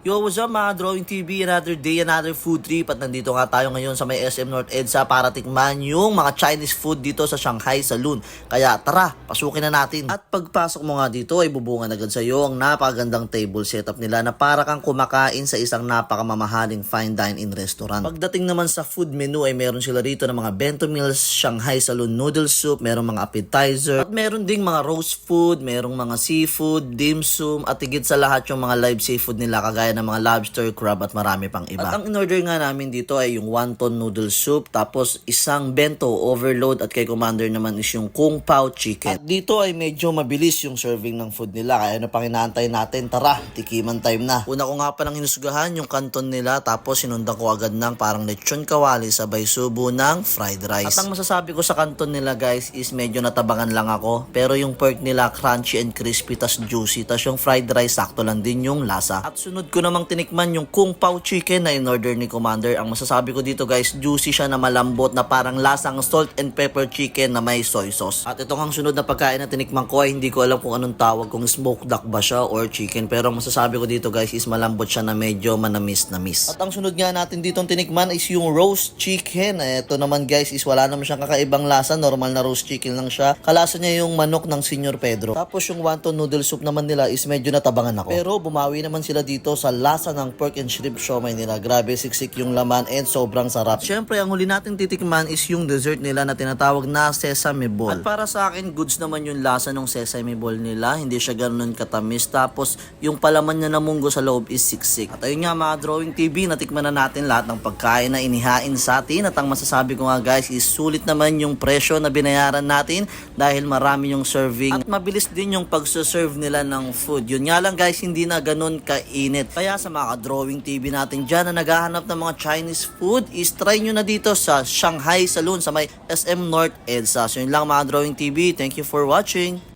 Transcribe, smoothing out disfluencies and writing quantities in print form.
Yo, what's up mga Drawing TV? Another day, another food trip. At nandito nga tayo ngayon sa may SM North EDSA para tikman yung mga Chinese food dito sa Shanghai Saloon. Kaya tara, pasukin na natin. At pagpasok mo nga dito ay bubungan agad sa iyo ang napakagandang table setup nila na para kang kumakain sa isang napakamamahaling fine dine-in restaurant. Pagdating naman sa food menu ay meron sila rito ng mga bento meals, Shanghai Saloon noodle soup, merong mga appetizer, at meron ding mga roast food, merong mga seafood, dim sum, at higit sa lahat yung mga live seafood nila kagaya ng mga lobster, crab at marami pang iba. At ang in-order nga namin dito ay yung wonton noodle soup, tapos isang bento overload, at kay Commander naman is yung kung pao chicken. At dito ay medyo mabilis yung serving ng food nila, kaya ano pang inaantay natin, tara, tikiman time na. Una ko nga palang hinusgahan yung kanton nila, tapos sinundan ko agad ng parang lechon kawali sabay subo ng fried rice. At ang masasabi ko sa kanton nila guys is medyo natabangan lang ako, pero yung pork nila crunchy and crispy tas juicy, tas yung fried rice sakto lang din yung lasa. At sunod ko namang tinikman yung kung pao chicken na in-order ni Commander. Ang masasabi ko dito guys, juicy siya na malambot na parang lasang salt and pepper chicken na may soy sauce. At itong ang sunod na pagkain na tinikman ko ay hindi ko alam kung anong tawag, kung smoked duck ba siya or chicken, pero ang masasabi ko dito guys is malambot siya na medyo manamis. At ang sunod nga natin dito tinikman is yung roast chicken. Ito naman guys is wala naman siyang kakaibang lasa, normal na roast chicken lang siya. Kalasa niya yung manok ng Senyor Pedro. Tapos yung wonton noodle soup naman nila is medyo natabangan ako. Pero bumawi naman sila dito sa lasa ng pork and shrimp siomai nila. Grabe, siksik yung laman and sobrang sarap. Siyempre, ang huli natin titikman is yung dessert nila na tinatawag na sesame ball. At para sa akin, goods naman yung lasa ng sesame ball nila. Hindi siya ganoon katamis. Tapos, yung palaman niya na munggo sa loob is siksik. At ayun nga mga Drawing TV, natikman na natin lahat ng pagkain na inihain sa atin. At ang masasabi ko nga guys is sulit naman yung presyo na binayaran natin dahil marami yung serving. At mabilis din yung pagsaserve nila ng food. Yun nga lang guys, hindi na ganun kainit. Kaya sa mga Drawing TV natin dyan na naghahanap ng mga Chinese food, is try nyo na dito sa Shanghai Saloon sa may SM North EDSA. So yun lang mga Drawing TV. Thank you for watching.